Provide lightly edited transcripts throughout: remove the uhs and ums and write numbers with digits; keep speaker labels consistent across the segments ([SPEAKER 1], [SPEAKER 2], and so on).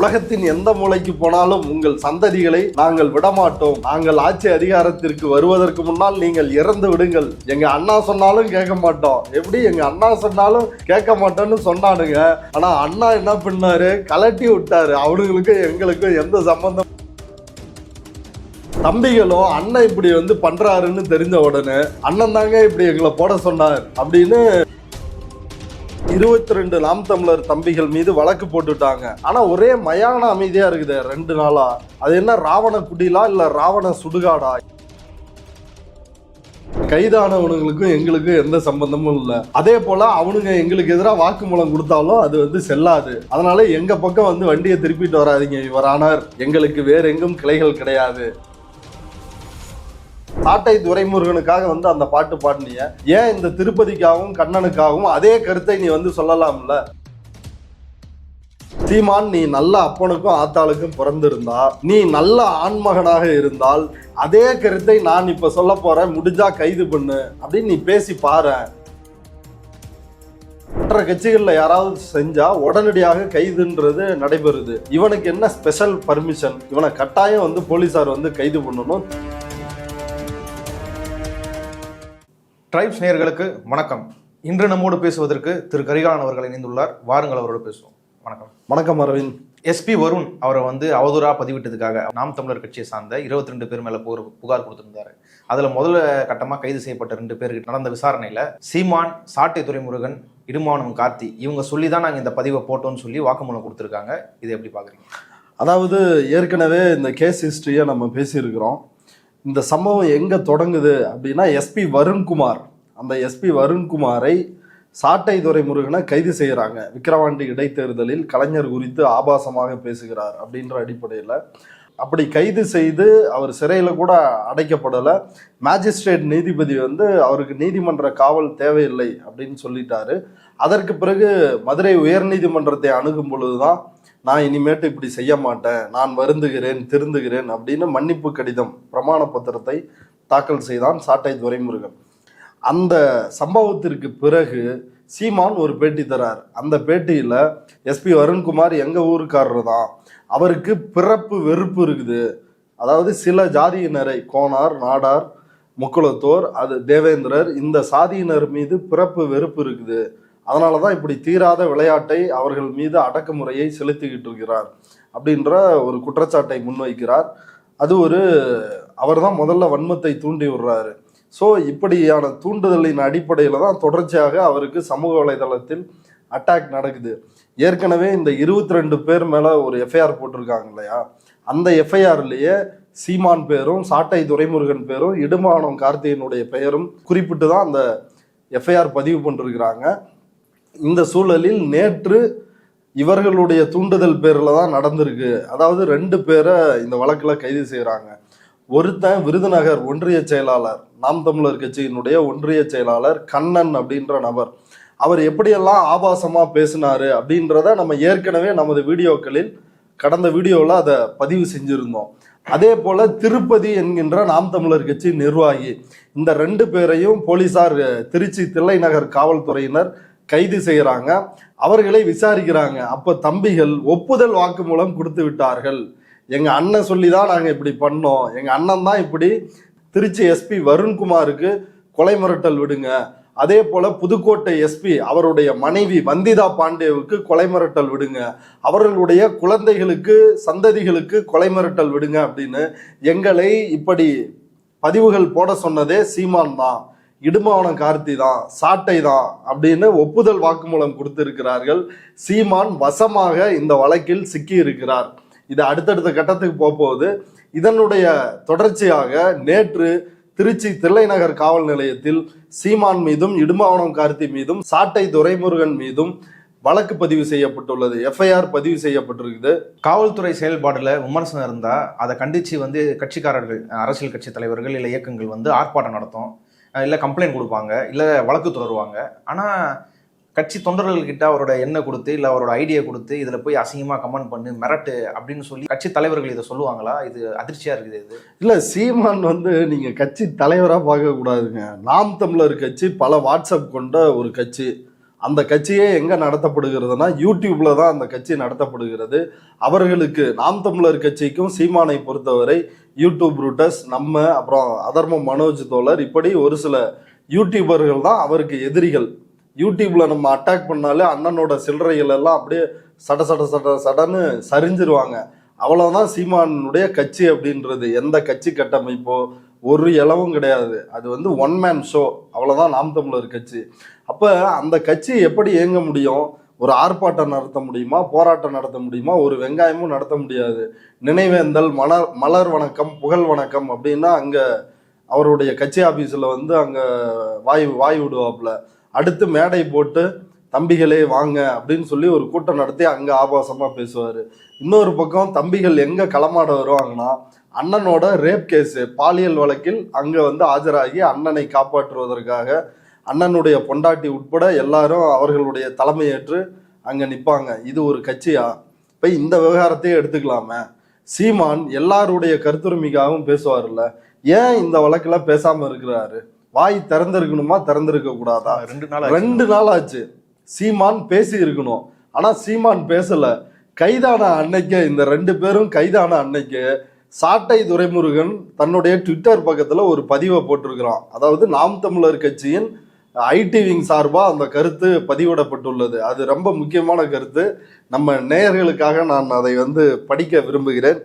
[SPEAKER 1] உலகத்தின் எந்த மூலைக்கு போனாலும் உங்கள் சந்ததிகளை நாங்கள் விடமாட்டோம். நாங்கள் ஆட்சி அதிகாரத்திற்கு வருவதற்கு முன்னால் நீங்கள் இறந்து விடுங்கள். எங்க அண்ணா சொன்னாலும் கேட்க மாட்டோம். எப்படி எங்க அண்ணா சொன்னாலும் கேட்க மாட்டோம்னு சொன்னானுங்க. ஆனா அண்ணா என்ன பண்ணாரு, கலட்டி விட்டாரு. அவனுங்களுக்கும் எங்களுக்கும் எந்த சம்பந்தம். தம்பிகளும் அண்ணன் இப்படி பண்றாருன்னு தெரிஞ்ச உடனே அண்ணன் தாங்க இப்படி எங்களை போட சொன்னார் அப்படின்னு 22 நாம் தமிழர் தம்பிகள் மீது வழக்கு போட்டுட்டாங்க. ஆனா ஒரே மயான அமைதியா இருக்குது 2 நாளா. அது என்ன ராவண குடிலா இல்ல ராவண சுடுகாடா? கைதானவனுங்களுக்கும் எங்களுக்கும் எந்த சம்பந்தமும் இல்லை. அதே போல அவனுங்க எங்களுக்கு எதிராக வாக்குமூலம் கொடுத்தாலும் அது செல்லாது. அதனால எங்க பக்கம் வண்டியை திருப்பிட்டு வராதிங்க இவரானார். எங்களுக்கு வேற எங்கும் கிளைகள் கிடையாது. சாட்டை துரைமுருகனுக்காக அந்த பாட்டு பாடினிய, ஏன் இந்த திருப்பதிக்காகவும் கண்ணனுக்காகவும் அதே கருத்தை நீ சொல்லலாம்ல? சீமான், நீ நல்ல அப்பனுக்கும் ஆத்தாளுக்கும் பிறந்திருந்தா, நீ நல்ல ஆண்மகனாக இருந்தால் அதே கருத்தை நான் இப்ப சொல்ல போறேன், முடிஞ்சா கைது பண்ணு அப்படின்னு நீ பேசி பாரு. மற்ற கட்சிகள்ல யாராவது செஞ்சா உடனடியாக கைதுன்றது நடைபெறுது. இவனுக்கு என்ன ஸ்பெஷல் பர்மிஷன்? இவனை கட்டாயம் போலீசார் கைது பண்ணணும்.
[SPEAKER 2] ட்ரைப்ஸ் நேயர்களுக்கு வணக்கம். இன்று நம்மோடு பேசுவதற்கு திரு கரிகாலன் அவர்கள் இணைந்துள்ளார். வாருங்கள், அவரோடு பேசுவோம். வணக்கம்.
[SPEAKER 1] வணக்கம் அரவிந்த்.
[SPEAKER 2] எஸ்பி வருண் அவரை அவதூறா பதிவிட்டதுக்காக நாம் தமிழர் கட்சியை சார்ந்த 22 பேர் மேல புகார் கொடுத்திருந்தாரு. அதுல முதல்ல கட்டமா கைது செய்யப்பட்ட 2 பேருக்கு நடந்த விசாரணையில சீமான், சாட்டை துரைமுருகன், இடுமானம் கார்த்தி இவங்க சொல்லிதான் நாங்க இந்த பதிவை போட்டோம்னு சொல்லி வாக்குமூலம் கொடுத்திருக்காங்க. இதை எப்படி பாக்குறீங்க?
[SPEAKER 1] அதாவது ஏற்கனவே இந்த கேஸ் ஹிஸ்டரியை நம்ம பேசியிருக்கிறோம். இந்த சம்பவம் எங்கே தொடங்குது அப்படின்னா, எஸ்பி வருண்குமார், அந்த எஸ்பி வருண்குமாரை சாட்டை துரைமுருகனை கைது செய்கிறாங்க. விக்கிரவாண்டி இடைத்தேர்தலில் கலைஞர் குறித்து ஆபாசமாக பேசுகிறார் அப்படின்ற அடிப்படையில் அப்படி கைது செய்து அவர் சிறையில் கூட அடைக்கப்படலை. மேஜிஸ்ட்ரேட் நீதிபதி அவருக்கு நீதிமன்ற காவல் தேவையில்லை அப்படின்னு சொல்லிட்டாரு. அதற்கு பிறகு மதுரை உயர்நீதிமன்றத்தை அணுகும் பொழுதுதான், நான் இனிமேட்டு இப்படி செய்ய மாட்டேன், நான் வருந்துகிறேன், திருந்துகிறேன் அப்படின்னு மன்னிப்பு கடிதம், பிரமாண பத்திரத்தை தாக்கல் செய்தான் சாட்டை துரைமுருகன். அந்த சம்பவத்திற்கு பிறகு சீமான் ஒரு பேட்டி தரார். அந்த பேட்டியில் எஸ்பி வருண்குமார் எங்கள் ஊருக்காரர் தான், அவருக்கு பிறப்பு வெறுப்பு இருக்குது. அதாவது சில ஜாதியினரை, கோனார், நாடார், முக்குளத்தோர், தேவேந்திரர், இந்த சாதியினர் மீது பிறப்பு வெறுப்பு இருக்குது. அதனால தான் இப்படி தீராத விளையாட்டை அவர்கள் மீது அடக்குமுறையை செலுத்திக்கிட்டு இருக்கிறார் அப்படின்ற ஒரு குற்றச்சாட்டை முன்வைக்கிறார். அது அவர் தான் முதல்ல வன்மத்தை தூண்டி விடுறாரு. ஸோ இப்படியான தூண்டுதலின் அடிப்படையில் தான் தொடர்ச்சியாக அவருக்கு சமூக வலைதளத்தில் அட்டாக் நடக்குது. ஏற்கனவே இந்த 22 பேர் மேலே ஒரு எஃப்ஐஆர் போட்டிருக்காங்க இல்லையா, அந்த எஃப்ஐஆர்லேயே சீமான் பேரும் சாட்டை துரைமுருகன் பேரும் இடுமானம் கார்த்தியினுடைய பெயரும் குறிப்பிட்டு தான் அந்த எஃப்ஐஆர் பதிவு பண்ணிருக்கிறாங்க. இந்த சூழலில் நேற்று இவர்களுடைய தூண்டுதல் பேரில் தான் நடந்திருக்கு. அதாவது 2 பேரை இந்த வழக்கில் கைது செய்கிறாங்க. ஒருத்தன் விருதுநகர் ஒன்றிய செயலாளர், நாம் தமிழர் கட்சியினுடைய ஒன்றிய செயலாளர் கண்ணன் அப்படின்ற நபர். அவர் எப்படியெல்லாம் ஆபாசமாக பேசினாரு அப்படின்றத நம்ம ஏற்கனவே நமது வீடியோக்களில் கடந்த வீடியோவில் அதை பதிவு செஞ்சுருந்தோம். அதே போல திருப்பதி என்கின்ற நாம் தமிழர் கட்சி நிர்வாகி, இந்த 2 பேரையும் போலீசார் திருச்சி தில்லைநகர் காவல்துறையினர் கைது செய்கிறாங்க. அவர்களை விசாரிக்கிறாங்க. அப்போ தம்பிகள் ஒப்புதல் வாக்குமூலம் கொடுத்து விட்டார்கள். எங்கள் அண்ணன் சொல்லி தான் நாங்கள் இப்படி பண்ணோம், எங்கள் அண்ணன் தான் இப்படி திருச்சி எஸ்பி வருண்குமாருக்கு கொலை மிரட்டல் விடுங்க, அதே போல புதுக்கோட்டை எஸ்பி அவருடைய மனைவி வந்திதா பாண்டேவுக்கு கொலை மிரட்டல் விடுங்க, அவர்களுடைய குழந்தைகளுக்கு சந்ததிகளுக்கு கொலை மிரட்டல் விடுங்க அப்படின்னு எங்களை இப்படி பதிவுகள் போட சொன்னதே சீமான் தான், இடுமானம் கார்த்தி தான், சாட்டை தான் அப்படின்னு ஒப்புதல் வாக்குமூலம் கொடுத்திருக்கிறார்கள். சீமான் வசமாக இந்த வழக்கில் சிக்கி இருக்கிறார். இது அடுத்தடுத்த கட்டத்துக்கு போகுது. இதனுடைய தொடர்ச்சியாக நேற்று திருச்சி தில்லைநகர் காவல் நிலையத்தில் சீமான் மீதும் இடுமானம் கார்த்தி மீதும் சாட்டை துரைமுருகன் மீதும் வழக்கு பதிவு செய்யப்பட்டுள்ளது. எஃப்ஐஆர் பதிவு செய்யப்பட்டிருக்குது.
[SPEAKER 2] காவல்துறை செயல்பாடுல விமர்சனம் இருந்தா அதை கண்டிச்சு கட்சிக்காரர்கள், அரசியல் கட்சி தலைவர்கள் இல்லை இயக்கங்கள் ஆர்ப்பாட்டம் நடத்தும், இல்லை கம்ப்ளைண்ட் கொடுப்பாங்க, இல்லை வழக்கு தொடருவாங்க. ஆனால் கட்சி தொண்டர்கள்கிட்ட அவரோட எண்ணெய் கொடுத்து இல்லை அவரோட ஐடியா கொடுத்து இதில் போய் அசிங்கமாக கமெண்ட் பண்ணு, மிரட்டு அப்படின்னு சொல்லி கட்சி தலைவர்கள் இதை சொல்லுவாங்களா? இது அதிர்ச்சியாக இருக்குது. இது
[SPEAKER 1] இல்லை, சீமான் நீங்கள் கட்சி தலைவராக பார்க்கக்கூடாதுங்க. நாம் தமிழர் கட்சி பல வாட்ஸ்அப் கொண்ட ஒரு கட்சி. அந்த கட்சியே எங்க நடத்தப்படுகிறதுனா யூடியூப்ல தான் அந்த கட்சி நடத்தப்படுகிறது. அவர்களுக்கு நாம் தமிழர் கட்சிக்கும் சீமானை பொறுத்தவரை யூடியூப் ரூட்டர்ஸ், நம்ம, அப்புறம் அதர்ம மனோஜ் தோழர், இப்படி ஒரு சில யூடியூபர்கள் தான் அவருக்கு எதிரிகள். யூடியூப்ல நம்ம அட்டாக் பண்ணாலே அண்ணனோட சில்லறைகள் எல்லாம் அப்படியே சட சட சட சடன்னு சரிஞ்சிருவாங்க. அவ்வளவுதான் சீமானுடைய கட்சி அப்படின்றது. எந்த கட்சி கட்டமைப்போ ஒரு இலவும் கிடையாது. அது வந்து ஒன் மேன் ஷோ, அவ்வளவுதான் நாம் தமிழர் கட்சி. அப்ப அந்த கட்சி எப்படி இயங்க முடியும்? ஒரு ஆர்ப்பாட்டம் நடத்த முடியுமா? போராட்டம் நடத்த முடியுமா? ஒரு வெங்காயமும் நடத்த முடியாது. நினைவேந்தல், மலர் வணக்கம், புகழ் வணக்கம் அப்படின்னா அங்க அவருடைய கட்சி ஆபீஸ்ல வந்து அங்க வாய் விடுவாப்புல. அடுத்து மேடை போட்டு தம்பிகளே வாங்க அப்படின்னு சொல்லி ஒரு கூட்டம் நடத்தி அங்க ஆபாசமா பேசுவாரு. இன்னொரு பக்கம் தம்பிகள் எங்க களமாட வருவாங்கன்னா அண்ணனோட ரேப் கேஸ், பாலியல் வழக்கில் அங்க வந்து ஆஜராகி அண்ணனை காப்பாற்றுவதற்காக அண்ணனுடைய பொண்டாட்டி உட்பட எல்லாரும் அவர்களுடைய தலைமையேற்று அங்க நிப்பாங்க. இது ஒரு கட்சியா? இப்ப இந்த விவகாரத்தையே எடுத்துக்கலாமே. சீமான் எல்லாருடைய கருத்துரிமைக்காகவும் பேசுவார்ல, ஏன் இந்த வழக்குல பேசாம இருக்கிறாரு? வாய் திறந்திருக்கணுமா, திறந்திருக்க கூடாதா? 2 நாள் ஆச்சு. சீமான் பேசி இருக்கணும், ஆனா சீமான் பேசல. கைதான அன்னைக்கு, இந்த 2 பேரும் கைதான அன்னைக்கு சாட்டை துரைமுருகன் தன்னுடைய ட்விட்டர் பக்கத்துல ஒரு பதிவை போட்டிருக்கிறான். அதாவது நாம் தமிழர் கட்சியின் ஐடி விங் சார்பா அந்த கருத்து பதிவிடப்பட்டுள்ளது. அது ரொம்ப முக்கியமான கருத்து. நம்ம நேயர்களுக்காக நான் அதை வந்து படிக்க விரும்புகிறேன்.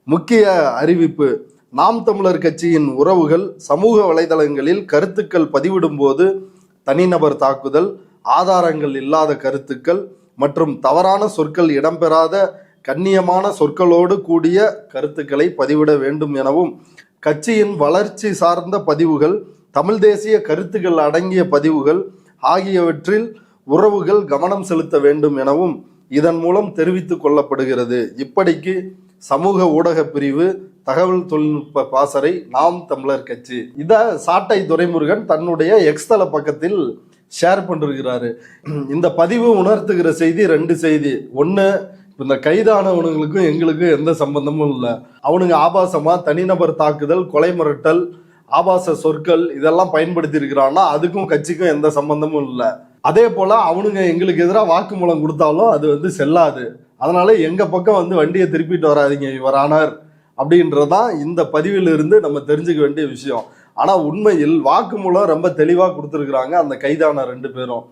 [SPEAKER 1] முக்கிய அறிவிப்பு: நாம் தமிழர் கட்சியின் உறவுகள் சமூக வலைதளங்களில் கருத்துக்கள் பதிவிடும் போது தனிநபர் தாக்குதல், ஆதாரங்கள் இல்லாத கருத்துக்கள் மற்றும் தவறான சொற்கள் இடம்பெறாத கண்ணியமான சொற்களோடு கூடிய கருத்துக்களை பதிவிட வேண்டும் எனவும், கட்சியின் வளர்ச்சி சார்ந்த பதிவுகள், தமிழ் தேசிய கருத்துக்கள் அடங்கிய பதிவுகள் ஆகியவற்றில் உறவுகள் கவனம் செலுத்த வேண்டும் எனவும் இதன் மூலம் தெரிவித்துக் கொள்ளப்படுகிறது. இப்படிக்கு சமூக ஊடக பிரிவு, தகவல் தொழில்நுட்ப பாசறை, நாம் தமிழர் கட்சி. இத சாட்டை துரைமுருகன் தன்னுடைய எக்ஸ்தல பக்கத்தில் ஷேர் பண்ணிருக்கிறாரு. இந்த பதிவு உணர்த்துகிற செய்தி 2 செய்தி. ஒன்று, இந்த கைதானவனுங்களுக்கும் எங்களுக்கும் எந்த சம்பந்தமும் இல்லை. அவனுங்க ஆபாசமா தனிநபர் தாக்குதல், கொலை மிரட்டல், ஆபாச சொற்கள் இதெல்லாம் பயன்படுத்தி இருக்கிறான்னா அதுக்கும் கட்சிக்கும் எந்த சம்பந்தமும் இல்லை. அதே போல அவனுங்க எங்களுக்கு எதிராக வாக்குமூலம் கொடுத்தாலும் அது வந்து செல்லாது. அதனால எங்க பக்கம் வந்து வண்டியை திருப்பிட்டு வராதிங்க இவரானார் அப்படின்றதான் இந்த பதிவில் இருந்து நம்ம தெரிஞ்சுக்க வேண்டிய விஷயம். ஆனா உண்மையில் வாக்குமூலம் ரொம்ப தெளிவா கொடுத்துருக்குறாங்க அந்த கைதான 2 பேரும்.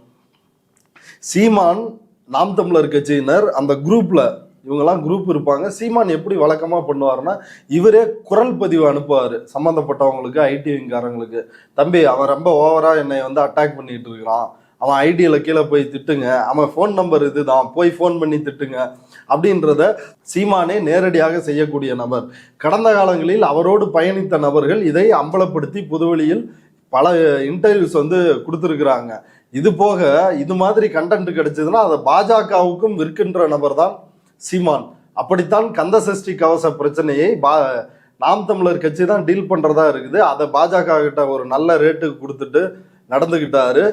[SPEAKER 1] சீமான், நாம் தமிழர் கட்சியினர் அந்த குரூப்ல, இவங்கெல்லாம் குரூப் இருப்பாங்க. சீமான் எப்படி வழக்கமா பண்ணுவாருன்னா, இவரே குரல் பதிவு அனுப்புவாரு சம்பந்தப்பட்டவங்களுக்கு, ஐடிவிங்காரங்களுக்கு. தம்பி, அவன் ரொம்ப ஓவரா என்னை வந்து அட்டாக் பண்ணிட்டு இருக்கிறான், அவன் ஐடியில கீழே போய் திட்டுங்க, அவன் ஃபோன் நம்பர் இதுதான், போய் ஃபோன் பண்ணி திட்டுங்க அப்படின்றத சீமானே நேரடியாக செய்யக்கூடிய நபர். கடந்த காலங்களில் அவரோடு பயணித்த நபர்கள் இதை அம்பலப்படுத்தி புதுவெளியில் பல இன்டர்வியூஸ் வந்து கொடுத்துருக்குறாங்க. இது போக இது மாதிரி கண்டென்ட் கிடைச்சதுன்னா அதை பாஜகவுக்கும் விற்கின்ற நபர் தான் சீமான். அப்படித்தான் கந்த சஷ்டி கவச பிரச்சனையை நாம் தமிழர் கட்சி தான் டீல் பண்றதா இருக்குது. அதை பாஜக கிட்ட ஒரு நல்ல ரேட்டுக்கு கொடுத்துட்டு நடந்துகிட்டாரு.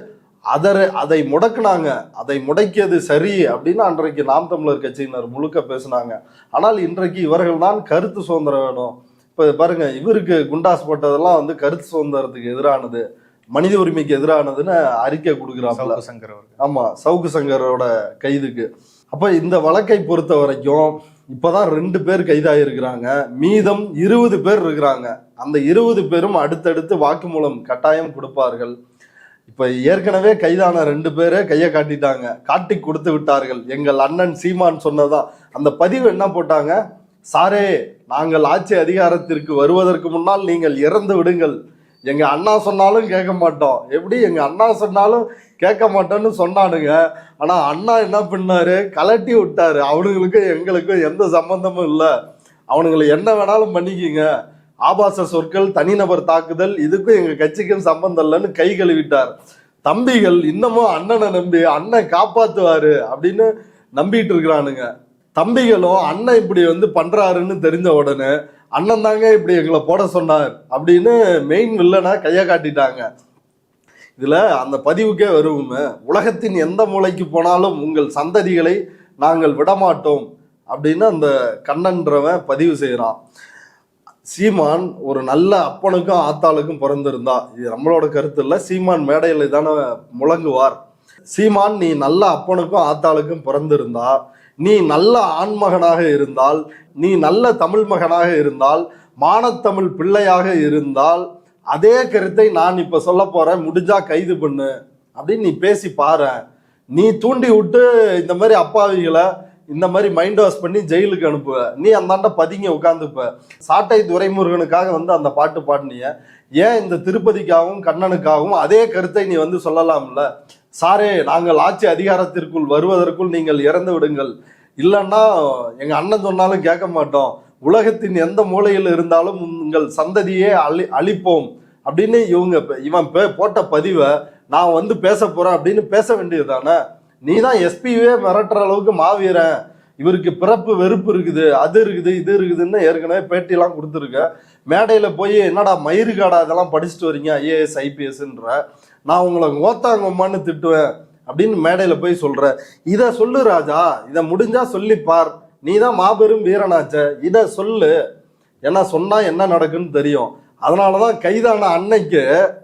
[SPEAKER 1] அதை முடக்குனாங்க. அதை முடக்கியது சரி அப்படின்னு அன்றைக்கு நாம் தமிழர் கட்சியினர் முழுக்க பேசினாங்க. ஆனால் இன்றைக்கு இவர்கள் தான் கருத்து சுதந்திரம் வேணும். இப்ப பாருங்க, இவருக்கு குண்டாஸ் போட்டதெல்லாம் வந்து கருத்து சுதந்திரத்துக்கு எதிரானது, மனித உரிமைக்கு எதிரானதுன்னு அறிக்கை கொடுக்குறாங்க. ஆமா, சவுக்கு சங்கரோட கைதுக்கு. அப்ப இந்த வழக்கை பொறுத்த வரைக்கும் இப்பதான் 2 பேர் கைதாயிருக்கிறாங்க. மீதம் 20 பேர் இருக்கிறாங்க. அந்த 20 பேரும் அடுத்தடுத்து வாக்குமூலம் கட்டாயம் கொடுப்பார்கள். இப்ப ஏற்கனவே கைதான 2 பேரை கையை காட்டிட்டாங்க, காட்டி கொடுத்து விட்டார்கள். எங்கள் அண்ணன் சீமான் சொன்னதான் அந்த பதிவு என்ன போட்டாங்க: சாரே, நாங்கள் ஆட்சி அதிகாரத்திற்கு வருவதற்கு முன்னால் நீங்கள் இறந்து விடுங்கள், எங்க அண்ணா சொன்னாலும் கேட்க மாட்டோம். எப்படி எங்க அண்ணா சொன்னாலும் கேட்க மாட்டோம்னு சொன்னானுங்க. ஆனா அண்ணா என்ன பண்ணாரு? கலட்டி விட்டாரு. அவனுங்களுக்கும் எங்களுக்கும் எந்த சம்பந்தமும் இல்லை, அவனுங்களை என்ன வேணாலும் பண்ணிக்கிங்க, ஆபாச சொற்கள், தனிநபர் தாக்குதல், இதுக்கும் எங்க கட்சிக்கும் சம்பந்தம் இல்லைன்னு கை கழுவிட்டார். தம்பிகள் இன்னமும் அண்ணனை நம்பி அண்ணன் காப்பாத்துவாரு அப்படின்னு நம்பிட்டு இருக்கிறானுங்க. தம்பிகளும் அண்ணன் இப்படி வந்து பண்றாருன்னு தெரிஞ்ச உடனே அண்ணன் தாங்க இப்படி எங்களை போட சொன்னார் அப்படின்னு மெயின் வில்லனா கையை காட்டிட்டாங்க. இதுல அந்த பதிவுக்கே வருவோமே: உலகத்தின் எந்த மூலைக்கு போனாலும் உங்கள் சந்ததிகளை நாங்கள் விடமாட்டோம் அப்படின்னு அந்த கண்ணன்றவன் பதிவு செய்யறான். சீமான் ஒரு நல்ல அப்பனுக்கும் ஆத்தாளுக்கும் பிறந்திருந்தா, இது நம்மளோட கருத்து இல்லை, சீமான் மேடையில தானே முழங்குவார். சீமான், நீ நல்ல அப்பனுக்கும் ஆத்தாளுக்கும் பிறந்திருந்தா, நீ நல்ல ஆண்மகனாக இருந்தால், நீ நல்ல தமிழ் மகனாக இருந்தால், மானத்தமிழ் பிள்ளையாக இருந்தால், அதே கருத்தை நான் இப்ப சொல்ல போறேன், முடிஞ்சா கைது பண்ணு அப்படின்னு நீ பேசி பாரு. நீ தூண்டி விட்டு இந்த மாதிரி அப்பாவிகளை இந்த மாதிரி மைண்ட் வாஷ் பண்ணி ஜெயிலுக்கு அனுப்புவ. நீ அந்தாண்ட பதுங்கி உட்காந்துப்ப. சாட்டை துரைமுருகனுக்காக வந்து அந்த பாட்டு பாடினிய, ஏன் இந்த திருப்பதிக்காகவும் கண்ணனுக்காகவும் அதே கருத்தை நீ வந்து சொல்லலாம்ல? சாரே, நாங்கள் ஆட்சி அதிகாரத்திற்குள் வருவதற்குள் நீங்கள் இறந்து விடுங்கள், இல்லைன்னா எங்க அண்ணன் சொன்னாலும் கேட்க மாட்டோம், உலகத்தின் எந்த மூலையில் இருந்தாலும் உங்கள் சந்ததியே அழிப்போம் அப்படின்னு இவன் போட்ட பதிவை நான் வந்து பேச போறேன் அப்படின்னு பேச வேண்டியது தானே? நீ தான் எஸ்பியே மிரட்டுற அளவுக்கு மாவீரன், இவருக்கு பிறப்பு வெறுப்பு இருக்குது, அது இருக்குது, இது இருக்குதுன்னு ஏற்கனவே பேட்டியெல்லாம் கொடுத்துருக்க. மேடையில போய் என்னடா மயிறு காடா இதெல்லாம் படிச்சுட்டு வரீங்க ஐஏஎஸ் ஐபிஎஸ்ன்ற, நான் உங்களை ஓத்தாங்கம்மான்னு திட்டுவேன் அப்படின்னு மேடையில போய் சொல்ற. இதை சொல்லு ராஜா, இதை முடிஞ்சா சொல்லிப்பார். நீ தான் மாபெரும் வீரனாச்ச, இதை சொல்லு. ஏன்னா சொன்னா என்ன நடக்குன்னு தெரியும். அதனாலதான் கைதான அன்னைக்கு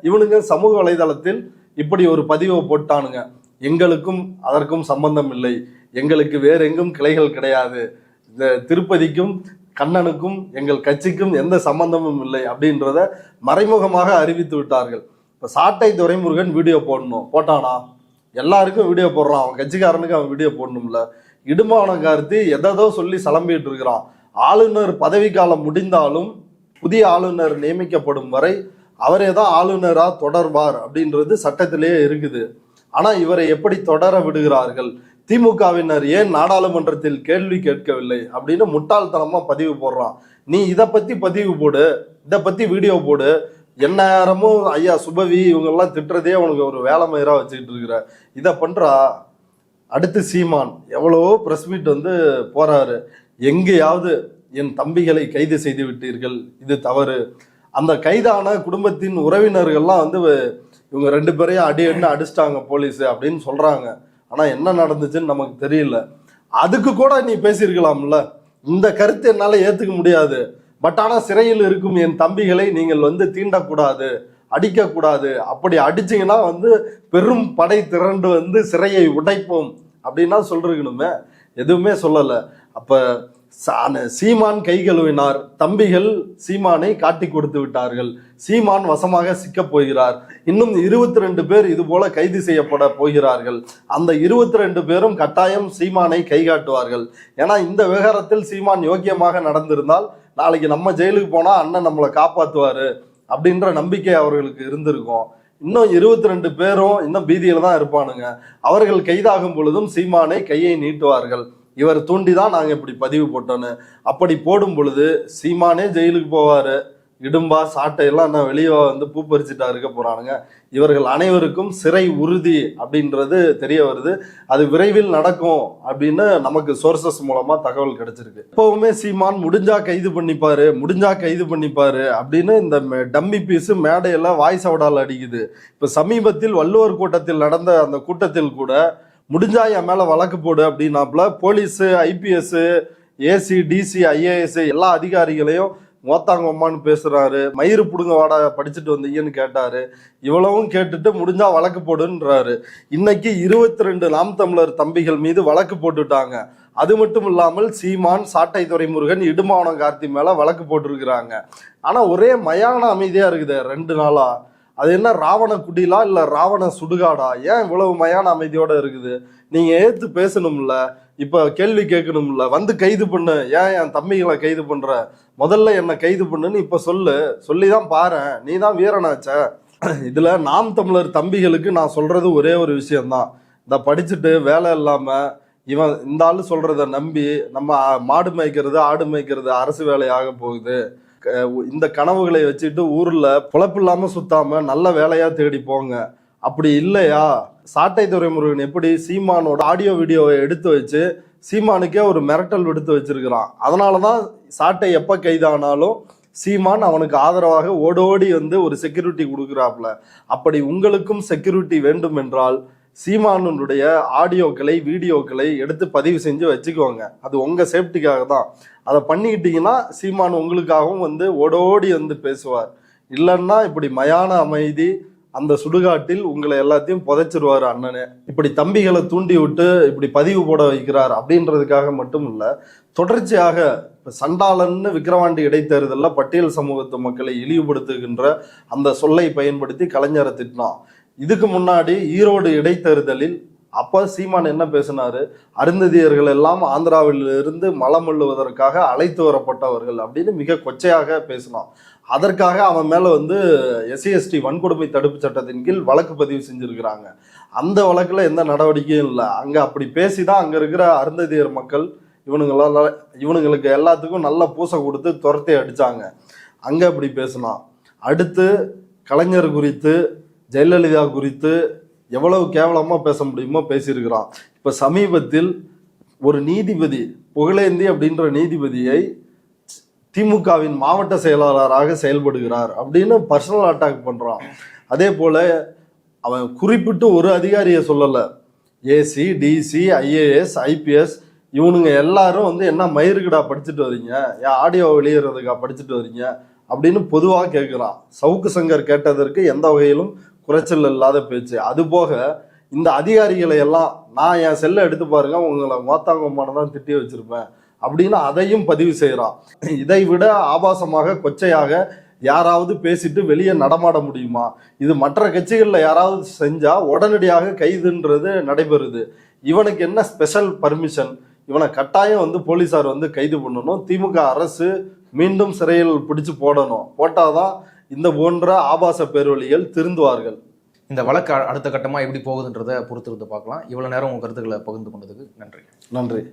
[SPEAKER 1] இவனுங்க சமூக வலைதளத்தில் இப்படி ஒரு பதிவை போட்டானுங்க, எங்களுக்கும் அதற்கும் சம்பந்தம் இல்லை, எங்களுக்கு வேற எங்கும் கிளைகள் கிடையாது, இந்த திருப்பதிக்கும் கண்ணனுக்கும் எங்கள் கட்சிக்கும் எந்த சம்பந்தமும் இல்லை அப்படின்றத மறைமுகமாக அறிவித்து விட்டார்கள். இப்போ சாட்டை துரைமுருகன் வீடியோ போட்டானா? எல்லாருக்கும் வீடியோ போடுறான், அவன் கட்சிக்காரனுக்கு அவன் வீடியோ போடணும்ல. இடுமான கார்த்தி எதோ சொல்லி சலம்பிட்டு இருக்கிறான். ஆளுநர் பதவி காலம் முடிந்தாலும் புதிய ஆளுநர் நியமிக்கப்படும் வரை அவரே தான் ஆளுநரா தொடர்வார் அப்படின்றது சட்டத்திலேயே இருக்குது. ஆனா இவரை எப்படி தொடர விடுகிறார்கள்? திமுகவினர் ஏன் நாடாளுமன்றத்தில் கேள்வி கேட்கவில்லை அப்படின்னு முட்டாள்தனமா பதிவு போடுறான். நீ இதை பத்தி பதிவு போடு, இதை பத்தி வீடியோ போடு. எந்நேரமும் ஐயா சுபவி இவங்கெல்லாம் திட்டுறதே உனக்கு ஒரு வேலை மயிரா வச்சுக்கிட்டு இருக்கிற, இதை பண்றா. அடுத்து சீமான் எவ்வளவோ பிரஸ் மீட் வந்து போறாரு, எங்கேயாவது என் தம்பிகளை கைது செய்து விட்டீர்கள், இது தவறு. அந்த கைதான குடும்பத்தின் உறவினர்கள்லாம் வந்து இவங்க 2 பேரையும் அடின்னு அடிச்சிட்டாங்க போலீஸ் அப்படின்னு சொல்றாங்க. ஆனா என்ன நடந்துச்சுன்னு நமக்கு தெரியல. அதுக்கு கூட நீ பேசியிருக்கலாம்ல. இந்த கருத்து என்னால ஏத்துக்க முடியாது, பட் ஆனா சிறையில் இருக்கும் என் தம்பிகளை நீங்கள் வந்து தீண்டக்கூடாது, அடிக்கக்கூடாது, அப்படி அடிச்சிங்கன்னா வந்து பெரும் படை திரண்டு வந்து சிறையை உடைப்போம் அப்படின்னா சொல்லிருக்கணுமே. எதுவுமே சொல்லலை. அப்ப சீமான் கை கழுவினார், தம்பிகள் சீமானை காட்டி கொடுத்து விட்டார்கள், சீமான் வசமாக சிக்க போகிறார். இன்னும் 22 பேர் இது போல கைது செய்யப்பட போகிறார்கள். அந்த 22 பேரும் கட்டாயம் சீமானை கை காட்டுவார்கள். ஏன்னா இந்த விவகாரத்தில் சீமான் யோக்கியமாக நடந்திருந்தால் நாளைக்கு நம்ம ஜெயிலுக்கு போனா அண்ணன் நம்மளை காப்பாத்துவாரு அப்படின்ற நம்பிக்கை அவர்களுக்கு இருந்திருக்கும். இன்னும் 22 பேரும் இன்னும் பீதியில தான் இருப்பானுங்க. அவர்கள் கைதாகும் பொழுதும் சீமானை கையை நீட்டுவார்கள். இவர் தூண்டிதான் நாங்க இப்படி பதிவு போட்டோன்னு. அப்படி போடும் பொழுது சீமானே ஜெயிலுக்கு போவாரு. இடும்பா சாட்டையெல்லாம் என்ன வெளியே வந்து பூ பறிச்சுட்டா இருக்க போறானுங்க. இவர்கள் அனைவருக்கும் சிறை உறுதி அப்படின்றது தெரிய வருது. அது விரைவில் நடக்கும் அப்படின்னு நமக்கு சோர்சஸ் மூலமா தகவல் கிடைச்சிருக்கு. எப்பவுமே சீமான் முடிஞ்சா கைது பண்ணிப்பாரு அப்படின்னு இந்த டம்மி பீஸ் மேடையெல்லாம் வாய்ஸ் அவுடால் அடிக்குது. இப்ப சமீபத்தில் வள்ளுவர் கூட்டத்தில் நடந்த அந்த கூட்டத்தில் கூட முடிஞ்சா என் மேல வழக்கு போடு அப்படின்னாப்புல police, IPS, AC, DC, IAS எல்லா அதிகாரிகளையும் மோத்தாங்கம்மான்னு பேசுறாரு. மயிறு புடுங்க வாடா படிச்சுட்டு வந்தீங்கன்னு கேட்டாரு. இவ்வளவும் கேட்டுட்டு முடிஞ்சா வழக்கு போடுன்றாரு. இன்னைக்கு 22 நாம் தமிழர் தம்பிகள் மீது வழக்கு போட்டுட்டாங்க. அது மட்டும் இல்லாமல் சீமான், சாட்டை துரைமுருகன், இடுமானம் கார்த்தி மேல வழக்கு போட்டிருக்கிறாங்க. ஆனா ஒரே மயான அமைதியா இருக்குது 2 நாளா. அது என்ன ராவண குடிலா இல்ல ராவண சுடுகாடா? ஏன் இவ்வளவு மயான அமைதியோட இருக்குது? நீங்க ஏத்து பேசணும்ல, இப்ப கேள்வி கேட்கணும்ல, வந்து கைது பண்ணு. ஏன் என் தம்பிகளை கைது பண்ற? முதல்ல என்ன கைது பண்ணுன்னு இப்ப சொல்லிதான் பாரு, நீ தான் வீரனாச்ச. இதுல நாம் தமிழர் தம்பிகளுக்கு நான் சொல்றது ஒரே ஒரு விஷயம்தான். இந்த படிச்சுட்டு வேலை இல்லாம இவன் இந்த ஆளு சொல்றத நம்பி நம்ம மாடு மேய்க்கிறது, ஆடு மேய்க்கிறது அரசு வேலையாக போகுது. இந்த கனவுகளை வச்சுட்டு ஊர்ல பொழப்பு இல்லாம சுத்தாம நல்ல வேலையா தேடி போங்க. அப்படி இல்லையா, சாட்டை துரைமுருகன் எப்படி சீமானோட ஆடியோ வீடியோவை எடுத்து வச்சு சீமானுக்கே ஒரு மிரட்டல் விடுத்து வச்சிருக்கிறான். அதனாலதான் சாட்டை எப்ப கைதானாலும் சீமான் அவனுக்கு ஆதரவாக ஓடோடி வந்து ஒரு செக்யூரிட்டி கொடுக்குறாப்புல. அப்படி உங்களுக்கும் செக்யூரிட்டி வேண்டும் என்றால் சீமானுடைய ஆடியோக்களை, வீடியோக்களை எடுத்து பதிவு செஞ்சு வச்சுக்கோங்க. அது உங்க சேஃப்டிக்காக தான். அதை பண்ணிக்கிட்டீங்கன்னா சீமான் உங்களுக்காகவும் வந்து ஓடோடி வந்து பேசுவார். இல்லைன்னா இப்படி மயான அமைதி, அந்த சுடுகாட்டில் உங்களை எல்லாத்தையும் புதைச்சிருவாரு அண்ணனே. இப்படி தம்பிகளை தூண்டி விட்டு இப்படி பதிவு போட வைக்கிறார் அப்படின்றதுக்காக மட்டும் இல்ல, தொடர்ச்சியாக சண்டாளன்னு விக்கிரவாண்டி இடைத்தேர்தலில் பட்டியல் சமூகத்து மக்களை இழிவுபடுத்துகின்ற அந்த சொல்லை பயன்படுத்தி கலைஞரை திட்டினான். இதுக்கு முன்னாடி ஈரோடு இடைத்தேர்தலில் அப்ப சீமான் என்ன பேசினாரு, அருந்ததியர்கள் எல்லாம் ஆந்திராவில் இருந்து மலம் அள்ளுவதற்காக அழைத்து வரப்பட்டவர்கள் அப்படின்னு மிக கொச்சையாக பேசினான். அதற்காக அவன் மேல வந்து SC/ST வன்கொடுமை தடுப்பு சட்டத்தின் கீழ் வழக்கு பதிவு செஞ்சிருக்கிறாங்க. அந்த வழக்குல எந்த நடவடிக்கையும் இல்லை. அங்க அப்படி பேசிதான் அங்க இருக்கிற அருந்ததியர் மக்கள் இவனுங்களுக்கு எல்லாத்துக்கும் நல்ல பூசை கொடுத்து துரத்தி அடிச்சாங்க. அங்க அப்படி பேசினான். அடுத்து கலைஞர் குறித்து, ஜெயலலிதா குறித்து எவ்வளவு கேவலமா பேச முடியுமோ பேசியிருக்கிறான். இப்ப சமீபத்தில் ஒரு நீதிபதி, புகழேந்தி அப்படின்ற நீதிபதியை திமுகவின் மாவட்ட செயலாளராக செயல்படுகிறார் அப்படின்னு பர்சனல் அட்டாக் பண்றான். அதே போல அவன் குறிப்பிட்டு ஒரு அதிகாரியை சொல்லல, ஏசி, டிசி, IAS, IPS இவனுங்க எல்லாரும் வந்து என்ன மயிருக்குடா படிச்சுட்டு வரீங்க, என் ஆடியோ வெளியேறதுக்கா படிச்சுட்டு வரீங்க அப்படின்னு பொதுவாக கேட்கிறான். சவுக்கு சங்கர் கேட்டதற்கு எந்த வகையிலும் குறைச்சல் இல்லாத பேச்சு. அது போக இந்த அதிகாரிகளை எல்லாம் நான் என் செல்லை எடுத்து பாருங்க, உங்களை மோத்தாங்கம்மான தான் திட்டி வச்சிருப்பேன் அப்படின்னு அதையும் பதிவு செய்யறான். இதை விட ஆபாசமாக கொச்சையாக யாராவது பேசிட்டு வெளியே நடமாட முடியுமா? இது மற்ற கட்சிகள்ல யாராவது செஞ்சா உடனடியாக கைதுன்றது நடைபெறுது. இவனுக்கு என்ன ஸ்பெஷல் பர்மிஷன்? இவனை கட்டாயம் வந்து போலீசார் வந்து கைது பண்ணணும். திமுக அரசு மீண்டும் சிறையில் பிடிச்சு போடணும். போட்டாதான் இந்த போன்ற ஆபாச பேர்வழிகள் திருந்துவார்கள்.
[SPEAKER 2] இந்த வழக்கு அடுத்த கட்டமா எப்படி போகுதுன்றதை பொறுத்திருந்து பார்க்கலாம். இவ்வளவு நேரம் உங்க கருத்துக்களை பகிர்ந்து கொண்டதுக்கு நன்றி.
[SPEAKER 1] நன்றி.